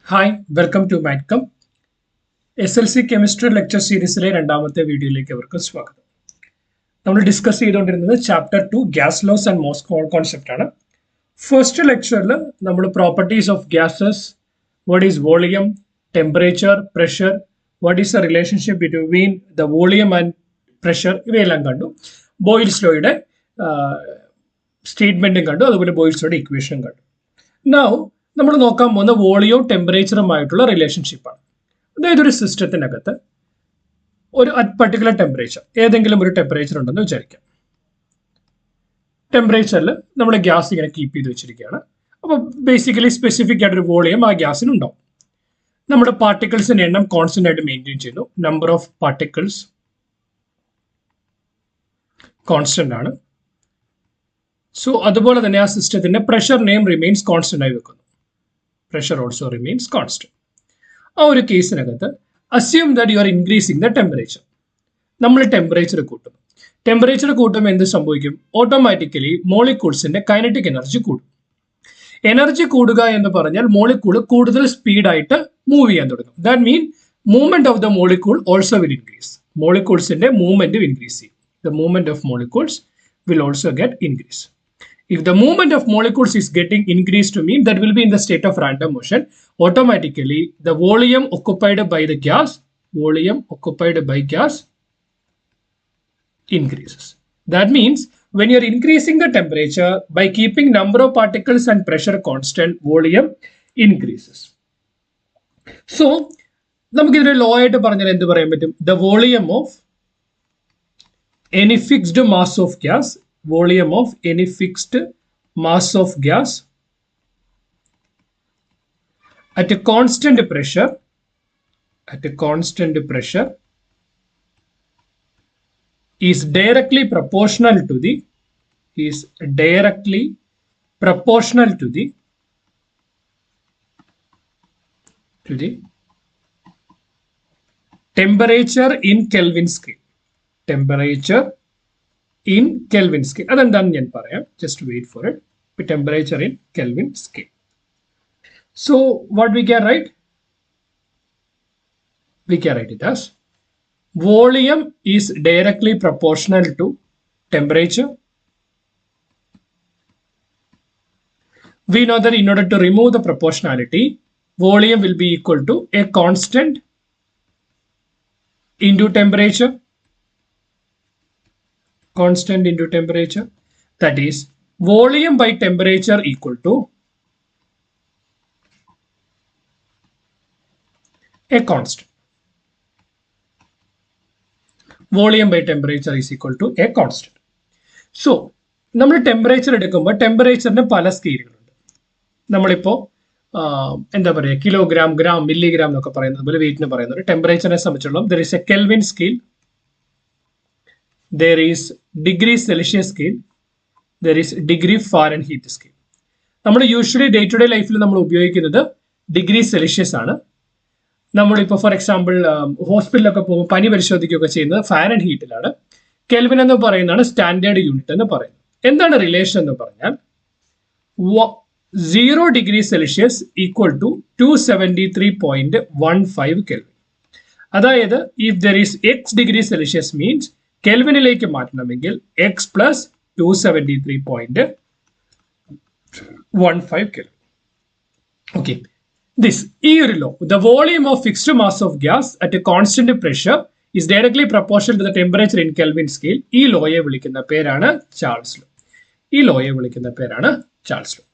Hi welcome to മാറ്റ്കം SLC chemistry lecture സീരീസിലെ രണ്ടാമത്തെ വീഡിയോയിലേക്ക് അവർക്ക് സ്വാഗതം. നമ്മൾ ഡിസ്കസ് ചെയ്തുകൊണ്ടിരുന്നത് chapter 2 gas laws and moles concept ആണ്. ഫസ്റ്റ് ലെക്ചറിൽ നമ്മൾ properties of gases, what is volume, temperature, pressure, what is the relationship between the volume and pressure ഇവയെല്ലാം കണ്ടു. ബോയിൽസ് ലോയുടെ സ്റ്റേറ്റ്മെന്റും കണ്ടു, അതുപോലെ ബോയിൽസ് ലോയുടെ ഇക്വേഷനും കണ്ടു. നൗ നമ്മൾ നോക്കാൻ പോകുന്ന വോളിയവും ടെമ്പറേച്ചറുമായിട്ടുള്ള റിലേഷൻഷിപ്പാണ്. അതായത് ഒരു സിസ്റ്റത്തിനകത്ത് ഒരു പർട്ടിക്കുലർ ടെമ്പറേച്ചർ, ഏതെങ്കിലും ഒരു ടെമ്പറേച്ചർ ഉണ്ടെന്ന് വിചാരിക്കാം. ടെമ്പറേച്ചറിൽ നമ്മൾ ഗ്യാസ് ഇങ്ങനെ കീപ്പ് ചെയ്ത് വെച്ചിരിക്കുകയാണ്. അപ്പോൾ ബേസിക്കലി സ്പെസിഫിക് ആയിട്ടൊരു വോളിയം ആ ഗ്യാസിന് ഉണ്ടാവും. നമ്മുടെ പാർട്ടിക്കിൾസിന്റെ എണ്ണം കോൺസ്റ്റന്റ് ആയിട്ട് മെയിൻറ്റെയിൻ ചെയ്യുന്നു. നമ്പർ ഓഫ് പാർട്ടിക്കിൾസ് കോൺസ്റ്റന്റ് ആണ്. സോ അതുപോലെ തന്നെ ആ സിസ്റ്റത്തിന്റെ പ്രഷർ നെയിം റിമെയിൻസ് കോൺസ്റ്റന്റ് ആയി വെക്കുന്നു. Pressure also remains constant. ആ ഒരു കേസിനകത്ത് assume that you are increasing the temperature. നമ്മൾ ടെമ്പറേച്ചർ കൂട്ടുന്നു. ടെമ്പറേച്ചർ കൂട്ടുമ്പോൾ എന്ത് സംഭവിക്കും? ഓട്ടോമാറ്റിക്കലി മോളിക്യൂൾസിന്റെ കൈനറ്റിക് എനർജി കൂടും. എനർജി കൂടുക എന്ന് പറഞ്ഞാൽ മോളിക്യൂൾ കൂടുതൽ സ്പീഡായിട്ട് മൂവ് ചെയ്യാൻ തുടങ്ങും. That mean movement of the molecule also will increase. മോളിക്യൂൾസിന്റെ മൂവ്മെന്റ് ഇൻക്രീസ് ചെയ്യും. The movement of molecules will also get increase. If the movement of molecules is getting increased to mean that will be in the state of random motion, automatically the volume occupied by gas increases. That means when you are increasing the temperature by keeping number of particles and pressure constant, volume increases. So നമുക്ക് ഇതിന്റെ law ആയിട്ട് പറഞ്ഞാൽ എന്ത് പറയാൻ പറ്റും? The volume of any fixed mass of gas, volume of any fixed mass of gas at a constant pressure is directly proportional to the temperature in Kelvin scale. Temperature in Kelvin scale. അതെന്താണെന്ന് ഞാൻ പറയാം. Just wait for it. Temperature in Kelvin scale. So what we can write? We can write it as volume is directly proportional to temperature. We know that in order to remove the proportionality, volume will be equal to a constant into temperature. Constant into temperature, that is volume by temperature equal to a constant. Volume by temperature is equal to a constant. So നമ്മൾ temperature എടുക്കുമ്പോൾ ടെമ്പറേച്ചറിന് പല സ്കെയിലുകളുണ്ട്. നമ്മളിപ്പോൾ എന്താ പറയുക, kilogram, gram, milligram എന്നൊക്കെ പറയുന്നത് പോലെ വെയിറ്റിന് പറയുന്നത്. ടെമ്പറേച്ചറിനെ സംബന്ധിച്ചിടത്തോളം there is a Kelvin scale, there is degree Celsius scale, there is degree Fahrenheit scale. നമ്മൾ യൂഷ്വലി ഡേ ടു ഡേ ലൈഫിൽ നമ്മൾ ഉപയോഗിക്കുന്നത് ഡിഗ്രി സെൽഷ്യസ് ആണ്. നമ്മളിപ്പോൾ ഫോർ എക്സാമ്പിൾ ഹോസ്പിറ്റലിലൊക്കെ പോകുമ്പോൾ പനി പരിശോധിക്കുകയൊക്കെ ചെയ്യുന്നത് ഫാരൻഹീറ്റിലാണ്. കെൽവിൻ എന്ന് പറയുന്നതാണ് സ്റ്റാൻഡേർഡ് യൂണിറ്റ് എന്ന് പറയുന്നത്. എന്താണ് റിലേഷൻ എന്ന് പറഞ്ഞാൽ 0 degree Celsius equal to 273.15 Kelvin. അതായത് if there is X degree Celsius means കെൽവിനിലേക്ക് മാറ്റണമെങ്കിൽ എക്സ് പ്ലസ് 273.15 കെൽവിൻ. ഓക്കെ, ഈ ഒരു law, the volume of fixed mass of gas at a constant pressure is directly proportional to the temperature in Kelvin scale. ഈ ലോയെ വിളിക്കുന്ന പേരാണ് Charles law.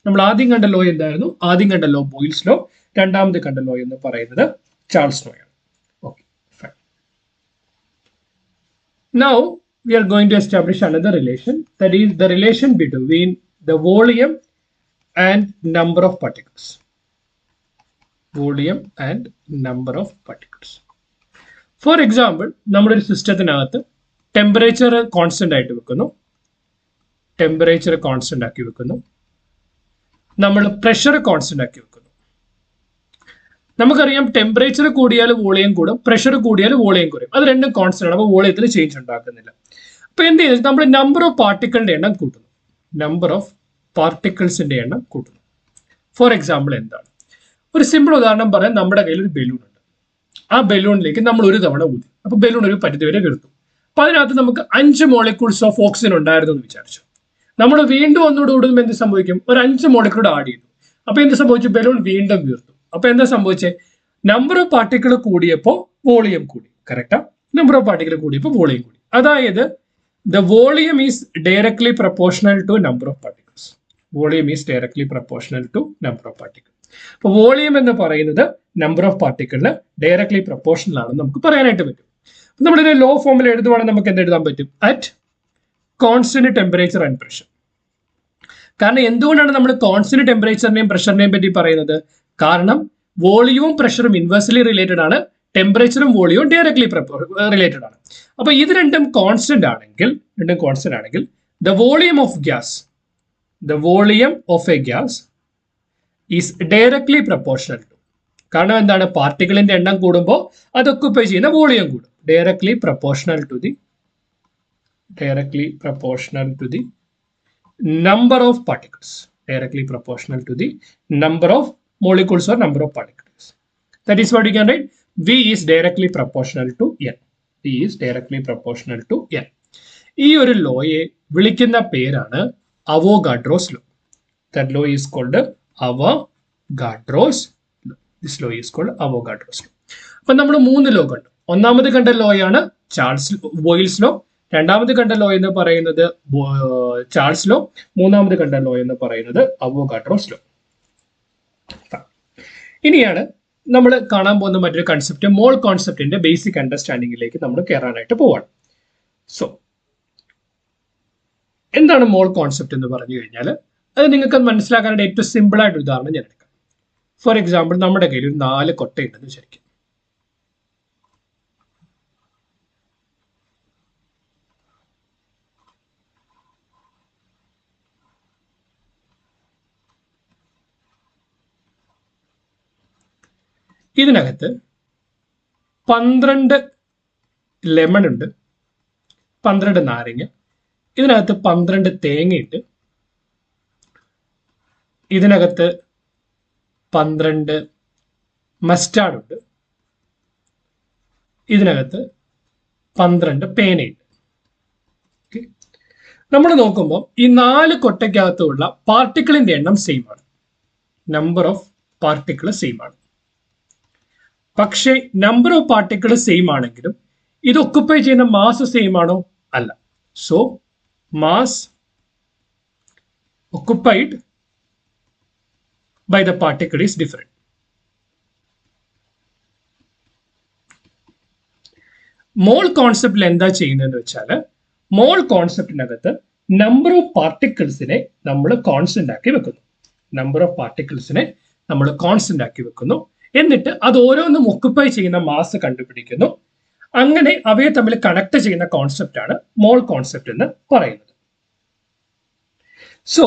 നമ്മൾ ആദ്യം കണ്ട ലോ എന്തായിരുന്നു? ആദ്യം കണ്ട ലോ ബോയിൽസ് ലോ, രണ്ടാമത് കണ്ട ലോ എന്ന് പറയുന്നത് ചാൾസ് ലോ ആണ്. Now we are going to establish another relation, that is the relation between the volume and number of particles. For example, നമ്മുടെ ഒരു സിസ്റ്റത്തിനകത്ത് ടെമ്പറേച്ചർ കോൺസ്റ്റന്റ് ആയിട്ട് വെക്കുന്നു, നമ്മൾ പ്രഷർ കോൺസ്റ്റന്റ് ആക്കി വെക്കുന്നു. നമുക്കറിയാം ടെമ്പറേച്ചർ കൂടിയാൽ വോളിയം കൂടും, പ്രഷർ കൂടിയാൽ വോളിയം കുറയും. അത് രണ്ടും കോൺസ്റ്റന്റ് ആണ്. അപ്പോൾ വോളിയത്തിൽ ചേഞ്ച് ഉണ്ടാക്കുന്നില്ല. അപ്പൊ എന്ത് ചെയ്യുന്നത്? നമ്മൾ നമ്പർ ഓഫ് പാർട്ടിക്കിളിന്റെ എണ്ണം കൂട്ടുന്നു. നമ്പർ ഓഫ് പാർട്ടിക്കിൾസിന്റെ എണ്ണം കൂട്ടുന്നു. ഫോർ എക്സാമ്പിൾ എന്താണ്? ഒരു സിമ്പിൾ ഉദാഹരണം പറയാൻ, നമ്മുടെ കയ്യിൽ ഒരു ബലൂൺ ഉണ്ട്. ആ ബലൂണിലേക്ക് നമ്മൾ ഒരു തവണ ഊതി. അപ്പൊ ബലൂൺ ഒരു പരിധി വരെ വീർത്തു. അപ്പൊ അതിനകത്ത് നമുക്ക് 5 മോളിക്യൂൾസ് ഓഫ് ഓക്സിജൻ ഉണ്ടായിരുന്നു എന്ന് വിചാരിച്ചു. നമ്മൾ വീണ്ടും ഒന്നുകൂടെ ഊടുമ്പോൾ എന്ത് സംഭവിക്കും? ഒരു 5 മോളിക്യൂൾ ആഡ് ചെയ്തു. അപ്പൊ എന്ത് സംഭവിച്ചു? ബലൂൺ വീണ്ടും വീർത്തു. അപ്പൊ എന്താ സംഭവിച്ചത്? നമ്പർ ഓഫ് പാർട്ടിക്കിൾ കൂടിയപ്പോൾ വോളിയം കൂടി. കറക്റ്റാ? നമ്പർ ഓഫ് പാർട്ടിക്കിൾ കൂടിയപ്പോൾ വോളിയം കൂടി. അതായത് the volume is directly proportional to number of particles. Volume is directly proportional to number of particles. അപ്പോൾ വോളിയം എന്ന് പറയുന്നത് നമ്പർ ഓഫ് പാർട്ടിക്കിളിന് ഡയറക്ട്ലി പ്രൊപ്പോർഷണൽ ആണെന്ന് നമുക്ക് പറയാനായിട്ട് പറ്റും. നമ്മളിത് ലോ ഫോമിൽ എഴുതുവാണെങ്കിൽ നമുക്ക് എന്ത് എഴുതാൻ പറ്റും? At constant temperature and pressure. കാരണം എന്തുകൊണ്ടാണ് നമ്മൾ കോൺസ്റ്റന്റ് ടെമ്പറേച്ചറിനെയും പ്രഷറിനെയും പറ്റി പറയുന്നത്? കാരണം വോളിയവും പ്രഷറും ഇൻവേഴ്സ്ലി റിലേറ്റഡ് ആണ്, ടെമ്പറേച്ചറും വോളിയവും ഡയറക്ട്ലി റിലേറ്റഡ് ആണ്. അപ്പൊ ഇത് രണ്ടും കോൺസ്റ്റന്റ് ആണെങ്കിൽ the volume of a gas is directly proportional to. കാരണം എന്താണ്? പാർട്ടിക്കിളിന്റെ എണ്ണം കൂടുമ്പോൾ അത് ഒക്കുപ്പൈ ചെയ്യുന്ന വോളിയം കൂടും. Directly proportional to the number of particles. Directly proportional to the number of molecules or number of particles. That is what you can write. V is directly proportional to N. V is directly proportional to N. ഈ ഒരു ലോയെ വിളിക്കുന്ന പേരാണ് Avogadro's law. That law is called Avogadro's law. This law is called Avogadro's law. അപ്പൊ നമ്മൾ 3 law കണ്ടു. ഒന്നാമത് കണ്ട ലോയാണ് ബോയിൽസ് ലോ. രണ്ടാമത് കണ്ട ലോ എന്ന് പറയുന്നത് ചാൾസ് ലോ. മൂന്നാമത് കണ്ട ലോ എന്ന് പറയുന്നത് അവോഗാഡ്രോസ് ലോ. ഇനിയാണ് നമ്മൾ കാണാൻ പോകുന്ന മറ്റൊരു കൺസെപ്റ്റ്, മോൾ കോൺസെപ്റ്റിന്റെ ബേസിക് അണ്ടർസ്റ്റാൻഡിങ്ങിലേക്ക് നമ്മൾ കയറാനായിട്ട് പോവാണ്. സോ എന്താണ് മോൾ കോൺസെപ്റ്റ് എന്ന് പറഞ്ഞു കഴിഞ്ഞാൽ, അത് നിങ്ങൾക്ക് മനസ്സിലാക്കാനായിട്ട് ഏറ്റവും സിമ്പിൾ ആയിട്ട് ഉദാഹരണം ഞാൻ എടുക്കാം. ഫോർ എക്സാമ്പിൾ, നമ്മുടെ കയ്യിൽ ഒരു 4 കൊട്ടയുണ്ടെന്ന് വിചാരിക്കും. ഇതിനകത്ത് 12 ലെമൺ ഉണ്ട്, 12 നാരങ്ങ, ഇതിനകത്ത് 12 തേങ്ങയുണ്ട്, ഇതിനകത്ത് 12 മസ്റ്റാർഡ് ഉണ്ട്, ഇതിനകത്ത് 12 പേനയുണ്ട്. നമ്മൾ നോക്കുമ്പോൾ ഈ 4 കൊട്ടയ്ക്കകത്തുള്ള പാർട്ടിക്കിളിന്റെ എണ്ണം സെയിം ആണ്. നമ്പർ ഓഫ് പാർട്ടിക്കിൾ സെയിം ആണ്. പക്ഷേ നമ്പർ ഓഫ് പാർട്ടിക്കിൾ സെയിം ആണെങ്കിലും ഇത് ഒക്കുപ്പൈ ചെയ്യുന്ന മാസ് സെയിം ആണോ? അല്ല. So mass occupied by the particle is different. മോൾ കോൺസെപ്റ്റിൽ എന്താ ചെയ്യുന്നതെന്ന് വെച്ചാൽ, മോൾ കോൺസെപ്റ്റിനകത്ത് നമ്പർ ഓഫ് പാർട്ടിക്കിൾസിനെ നമ്മൾ കോൺസ്റ്റന്റ് ആക്കി വെക്കുന്നു. എന്നിട്ട് അത് ഓരോന്നും ഒക്കുപ്പൈ ചെയ്യുന്ന മാസ് കണ്ടുപിടിക്കുന്നു. അങ്ങനെ അവയെ തമ്മിൽ കണക്ട് ചെയ്യുന്ന കോൺസെപ്റ്റ് ആണ് മോൾ കോൺസെപ്റ്റ് എന്ന് പറയുന്നത്. സോ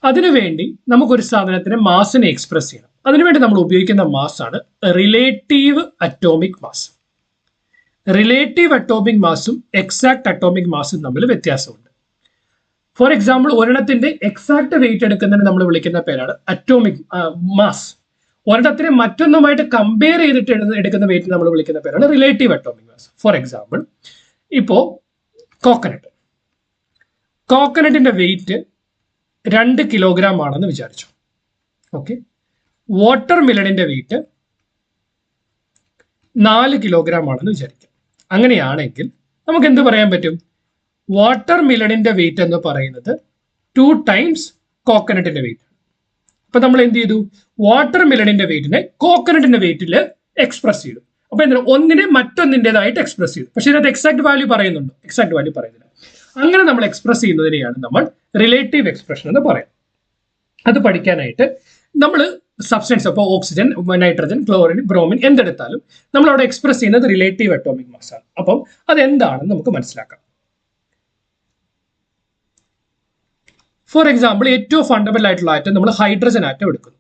അതിനുവേണ്ടി നമുക്കൊരു സാധനത്തിന് മാസിനെ എക്സ്പ്രസ് ചെയ്യണം. അതിനുവേണ്ടി നമ്മൾ ഉപയോഗിക്കുന്ന മാസാണ് relative atomic mass. Relative atomic മാസും എക്സാക്ട് അറ്റോമിക് മാസും തമ്മിൽ വ്യത്യാസമുണ്ട്. ഫോർ എക്സാമ്പിൾ, ഒരെണ്ണത്തിന്റെ എക്സാക്ട് വെയിറ്റ് എടുക്കുന്നതിന് നമ്മൾ വിളിക്കുന്ന പേരാണ് അറ്റോമിക് മാസ്. ഒരെണ്ണത്തിന് മറ്റൊന്നുമായിട്ട് കമ്പയർ ചെയ്തിട്ട് എടുക്കുന്ന വെയിറ്റ് നമ്മൾ വിളിക്കുന്ന പേരാണ് relative atomic mass. For example, ഇപ്പോ കോക്കനട്ടിന്റെ വെയിറ്റ് 2 കിലോഗ്രാം ആണെന്ന് വിചാരിച്ചു. ഓക്കെ, വാട്ടർ മിലണിന്റെ വെയിറ്റ് 4 കിലോഗ്രാം ആണെന്ന് വിചാരിക്കാം. അങ്ങനെയാണെങ്കിൽ നമുക്ക് എന്ത് പറയാൻ പറ്റും? വാട്ടർ മിലണിന്റെ വെയിറ്റ് എന്ന് പറയുന്നത് 2 ടൈംസ് കോക്കനട്ടിന്റെ വെയിറ്റ്. അപ്പൊ നമ്മൾ എന്ത് ചെയ്തു? വാട്ടർ മിലണിന്റെ വെയിറ്റിനെ കോക്കനട്ടിന്റെ വെയിറ്റിൽ എക്സ്പ്രസ് ചെയ്തു. അപ്പൊ എന്താണ്? ഒന്നിനെ മറ്റൊന്നിൻ്റെതായിട്ട് എക്സ്പ്രസ് ചെയ്തു. പക്ഷെ ഇതിനകത്ത് എക്സാക്ട് വാല്യൂ പറയുന്നുണ്ടോ? എക്സാക്ട് വാല്യൂ പറയുന്നില്ല. അങ്ങനെ നമ്മൾ എക്സ്പ്രസ് ചെയ്യുന്നതിനെയാണ് നമ്മൾ റിലേറ്റീവ് എക്സ്പ്രഷൻ എന്ന് പറയുന്നത്. അത് പഠിക്കാനായിട്ട് നമ്മൾ സബ്സ്റ്റൻസ്, അപ്പോൾ ഓക്സിജൻ, നൈട്രജൻ, ക്ലോറിൻ, ബ്രോമിൻ എന്തെടുത്താലും നമ്മൾ അവിടെ എക്സ്പ്രസ് ചെയ്യുന്നത് റിലേറ്റീവ് അറ്റോമിക് മാസ് ആണ്. അപ്പം അതെന്താണെന്ന് നമുക്ക് മനസ്സിലാക്കാം. ഫോർ എക്സാമ്പിൾ, ഏറ്റവും ഫണ്ടമെന്റൽ ആയിട്ടുള്ള ആറ്റം നമ്മൾ ഹൈഡ്രജൻ ആറ്റം എടുക്കുന്നു.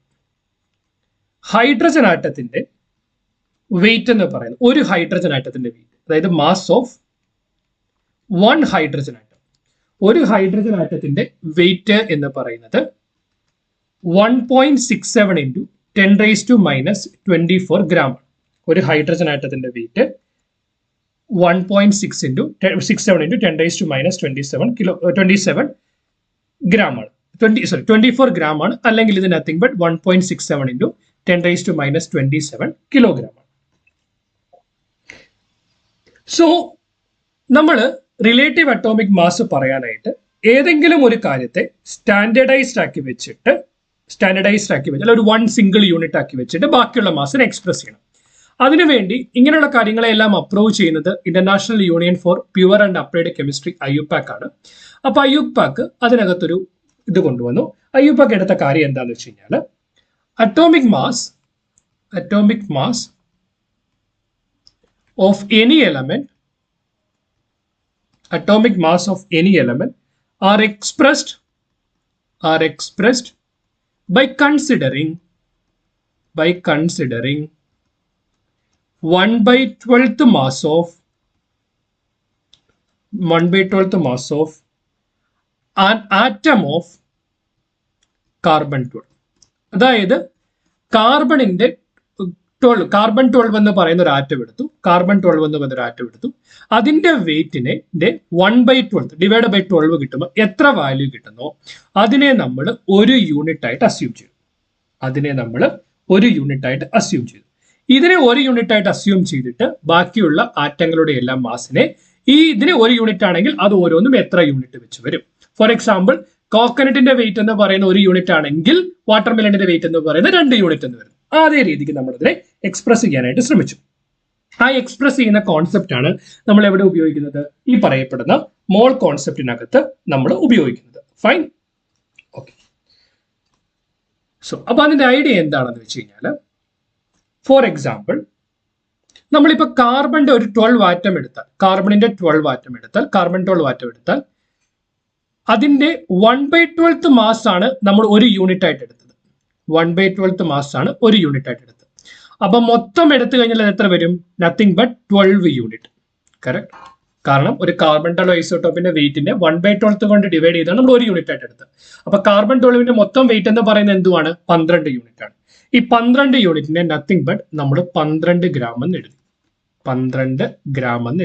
ഹൈഡ്രജൻ ആറ്റത്തിന്റെ വെയിറ്റ് എന്ന് പറയുന്നത്, ഒരു ഹൈഡ്രജൻ ആറ്റത്തിന്റെ വെയിറ്റ്, അതായത് മാസ് ഓഫ് 1 ഹൈഡ്രജൻ ആറ്റം. ഒരു ഹൈഡ്രജൻ ആറ്റത്തിന്റെ വെയിറ്റ് എന്ന് പറയുന്നത് 1.67 into 10 raised to minus 24 gram. ഒരു hydrogen ആറ്റത്തിന്റെ wait 1.6 into 67 into 10 raised to minus 27 gram ആണ്. 24 gram ആണ്. അല്ലെങ്കിൽ ഇത് nothing but 1.67 into 10 raised to minus 27 kilogram ആണ്. സോ നമ്മൾ റിലേറ്റീവ് അറ്റോമിക് മാസ് പറയാനായിട്ട് ഏതെങ്കിലും ഒരു കാര്യത്തെ സ്റ്റാൻഡേർഡൈസ്ഡ് ആക്കി വെച്ചിട്ട് അല്ല ഒരു വൺ സിംഗിൾ യൂണിറ്റ് ആക്കി വെച്ചിട്ട് ബാക്കിയുള്ള മാസിനെ എക്സ്പ്രസ് ചെയ്യണം. അതിനുവേണ്ടി ഇങ്ങനെയുള്ള കാര്യങ്ങളെല്ലാം അപ്രൂവ് ചെയ്യുന്നത് international union four pure and applied chemistry IUPAC ആണ്. അപ്പൊ IUPAC അതിനകത്തൊരു ഇത് കൊണ്ടുവന്നു. IUPAC എടുത്ത കാര്യം എന്താണെന്ന് വെച്ച് കഴിഞ്ഞാൽ atomic mass of any element are expressed by considering 1/12th mass of an atom of carbon 12. അതായത് കാർബണിന്റെ കാർബൺ 12 എന്ന് പറയുന്ന ഒരു ആറ്റം എടുത്തു, അതിന്റെ വെയിറ്റിനെ 1/12 ഡിവൈഡ് ബൈ 12 കിട്ടുമ്പോൾ എത്ര വാല്യൂ കിട്ടുന്നോ അതിനെ നമ്മൾ ഒരു യൂണിറ്റ് ആയിട്ട് അസ്യൂം ചെയ്തു. ഇതിനെ ഒരു യൂണിറ്റ് ആയിട്ട് അസ്യൂം ചെയ്തിട്ട് ബാക്കിയുള്ള ആറ്റങ്ങളുടെ എല്ലാം മാസിനെ ഇതിനെ ഒരു യൂണിറ്റ് ആണെങ്കിൽ അത് ഓരോന്നും എത്ര യൂണിറ്റ് വെച്ച് വരും. ഫോർ എക്സാമ്പിൾ കോക്കനട്ടിന്റെ വെയിറ്റ് എന്ന് പറയുന്ന ഒരു യൂണിറ്റ് ആണെങ്കിൽ വാട്ടർ മെലണിന്റെ വെയിറ്റ് എന്ന് പറയുന്നത് 2 യൂണിറ്റ് എന്ന് വരും. അതേ രീതിക്ക് നമ്മൾ ഇതിനെ എക്സ്പ്രസ് ചെയ്യാനായിട്ട് ശ്രമിച്ചു. ആ എക്സ്പ്രസ് ചെയ്യുന്ന കോൺസെപ്റ്റ് ആണ് നമ്മൾ എവിടെ ഉപയോഗിക്കുന്നത്? ഈ പറയപ്പെടുന്ന മോൾ കോൺസെപ്റ്റിനകത്ത് നമ്മൾ ഉപയോഗിക്കുന്നത്. Fine, okay. സോ അപ്പൊ അതിന്റെ ഐഡിയ എന്താണെന്ന് വെച്ച് കഴിഞ്ഞാൽ, ഫോർ എക്സാമ്പിൾ നമ്മളിപ്പോ കാർബണിന്റെ ഒരു 12 ആറ്റം എടുത്താൽ, കാർബൺ 12 ആറ്റം എടുത്താൽ അതിന്റെ 1/12th മാസ് ആണ് നമ്മൾ ഒരു യൂണിറ്റ് ആയിട്ട് എടുത്തത്. 1/12th മാസ് ആണ് ഒരു യൂണിറ്റ് ആയിട്ട് എടുത്തത്. അപ്പൊ മൊത്തം എടുത്തു കഴിഞ്ഞാൽ എത്ര വരും? Nothing but 12 unit. കറക്റ്റ്. കാരണം ഒരു കാർബൺ 12 ഐസോട്ടോപ്പിന്റെ വെയിറ്റിന്റെ 1/12 കൊണ്ട് ഡിവൈഡ് ചെയ്താണ് നമ്മൾ ഒരു യൂണിറ്റ് ആയിട്ട് എടുത്തത്. അപ്പൊ കാർബൺ 12ന്റെ മൊത്തം വെയിറ്റ് എന്ന് പറയുന്നത് എന്തുവാണ്? 12 യൂണിറ്റ് ആണ്. ഈ 12 യൂണിറ്റിനെ നത്തിങ് ബട്ട് നമ്മൾ 12 ഗ്രാം എന്ന്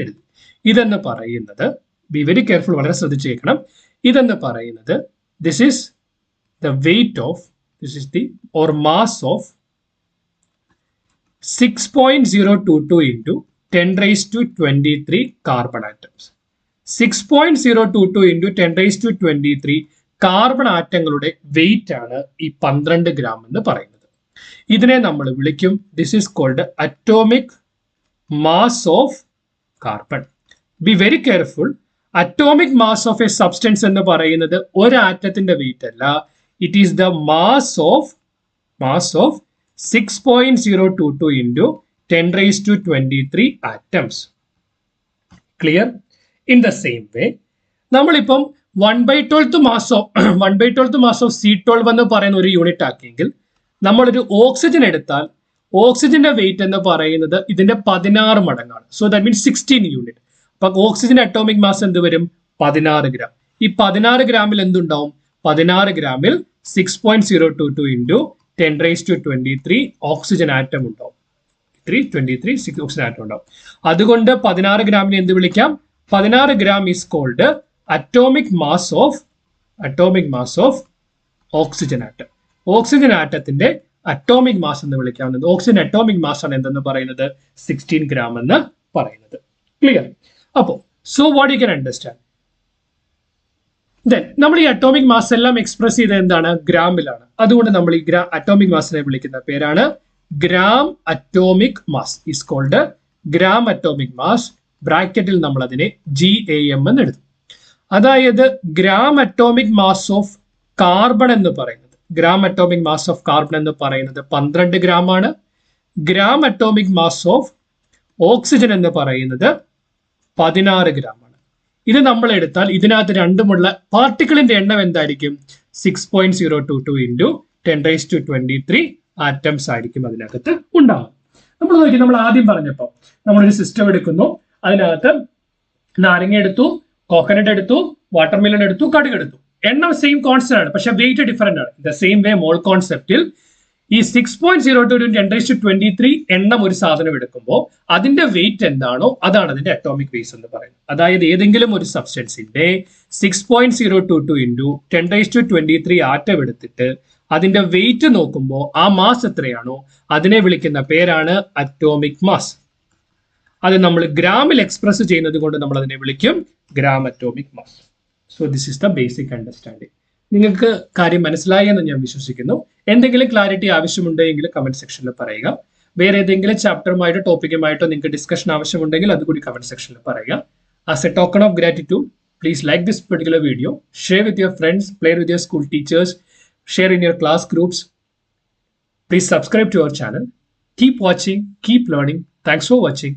എഴുതി. ഇതെന്ന് പറയുന്നത്, ബി വെരി കെയർഫുൾ, വളരെ ശ്രദ്ധിച്ചേക്കണം. ഇതെന്ന് പറയുന്നത് this is the weight of mass of 6.022 into 10 raised to 23 carbon atoms. 6.022 into 10 raised to 23 carbon ആറ്റങ്ങളുടെ വെയിറ്റ് ആണ് ഈ 12 ഗ്രാം എന്ന് പറയുന്നത്. ഇതിനെ നമ്മൾ വിളിക്കും, this is called atomic mass of carbon. Be very careful. Atomic mass of a substance എന്ന് പറയുന്നത് ഒരു ആറ്റത്തിന്റെ വെയിറ്റ് അല്ല, it is the mass of 6.022 into 10 raised to 23 atoms. Clear? In the same way, നമ്മളിപ്പം 1/12th mass of C12 എന്ന് പറയുന്ന ഒരു unit ആക്കിയെങ്കിൽ നമ്മളൊരു ഓക്സിജൻ എടുത്താൽ ഓക്സിജന്റെ വെയിറ്റ് എന്ന് പറയുന്നത് ഇതിന്റെ 16 മടങ്ങാണ്. So that means 16 unit. അപ്പൊ ഓക്സിജൻ അറ്റോമിക് മാസ് എന്ത് വരും? 16 ഗ്രാം. ഈ 16 ഗ്രാമിൽ എന്തുണ്ടാവും? 16 ഗ്രാമിൽ 6.022 into 10 raised to 23 oxygen atom ഉണ്ടാവും. 23 ഓക്സിജൻ ആറ്റം ഉണ്ടാവും. അതുകൊണ്ട് 16 ഗ്രാമിനെ എന്ത് വിളിക്കാം? 16 gram is called atomic mass of oxygen atom. Oxygen ആറ്റത്തിന്റെ അറ്റോമിക് മാസ് എന്ന് വിളിക്കാവുന്നത്, ഓക്സിജൻ അറ്റോമിക് മാസ് ആണ് എന്തെന്ന് പറയുന്നത്? 16 ഗ്രാം എന്ന് പറയുന്നത്. ക്ലിയർ? അപ്പോ so what you can understand. Then നമ്മൾ ഈ അറ്റോമിക് മാസ് എല്ലാം എക്സ്പ്രസ് ചെയ്തത് എന്താണ്? ഗ്രാമിലാണ്. അതുകൊണ്ട് നമ്മൾ ഈ അറ്റോമിക് മാസിനെ വിളിക്കുന്ന പേരാണ് gram atomic mass. Is called gram atomic mass. ബ്രാക്കറ്റിൽ നമ്മൾ അതിനെ GAM എന്ന് എഴുതും. അതായത് gram atomic mass of carbon എന്ന് പറയുന്നത്, 12 ഗ്രാം ആണ്. Gram atomic mass of oxygen എന്ന് പറയുന്നത് 16 ഗ്രാം ആണ്. ഇത് നമ്മൾ എടുത്താൽ ഇതിനകത്ത് രണ്ടുമുള്ള പാർട്ടിക്കിളിന്റെ എണ്ണം എന്തായിരിക്കും? 6.022 into 10 raised to 23 ആറ്റംസ് ആയിരിക്കും അതിനകത്ത് ഉണ്ടാകും. നമ്മൾ ആദ്യം പറഞ്ഞപ്പോൾ നമ്മളൊരു സിസ്റ്റം എടുക്കുന്നു, അതിനകത്ത് നാരങ്ങ എടുത്തു, കോക്കനട്ട് എടുത്തു, വാട്ടർമെലൺ എടുത്തു, കടുക് എടുത്തു. എണ്ണം സെയിം കോൺസ്റ്റന്റ് ആണ്, പക്ഷെ വെയിറ്റ് ഡിഫറെന്റ് ആണ്. ദ സെയിം വേ മോൾ കോൺസെപ്റ്റിൽ ഈ 6.02 10⁻23 എണ്ണം ഒരു സാധനം എടുക്കുമ്പോൾ അതിന്റെ വെയിറ്റ് എന്താണോ അതാണ് അതിന്റെ അറ്റോമിക് വെയ്റ്റ് എന്ന് പറയുന്നത്. അതായത് ഏതെങ്കിലും ഒരു സബ്സ്റ്റൻസിന്റെ 6.022 ഇൻറ്റു 10⁻23 ആറ്റം എടുത്തിട്ട് അതിന്റെ വെയിറ്റ് നോക്കുമ്പോൾ ആ മാസ് എത്രയാണോ അതിനെ വിളിക്കുന്ന പേരാണ് അറ്റോമിക് മാസ്. അത് നമ്മൾ ഗ്രാമിൽ എക്സ്പ്രസ് ചെയ്യുന്നത് കൊണ്ട് നമ്മൾ അതിനെ വിളിക്കും gram atomic mass. So this is the basic understanding. നിങ്ങൾക്ക് കാര്യം മനസ്സിലായി എന്ന് ഞാൻ വിശ്വസിക്കുന്നു. എന്തെങ്കിലും ക്ലാരിറ്റി ആവശ്യമുണ്ടെങ്കിൽ കമന്റ് സെക്ഷനിൽ പറയുക. വേറെ ഏതെങ്കിലും ചാപ്റ്ററുമായിട്ടോ ടോപ്പിക്കുമായിട്ടോ നിങ്ങൾക്ക് ഡിസ്കഷൻ ആവശ്യമുണ്ടെങ്കിൽ അതുകൂടി കമന്റ് സെക്ഷനിൽ പറയുക. As A token of gratitude, please like this particular video, share with your friends, play with your school teachers, share in your class groups. Please subscribe to our channel. Keep watching, keep learning. Thanks for watching.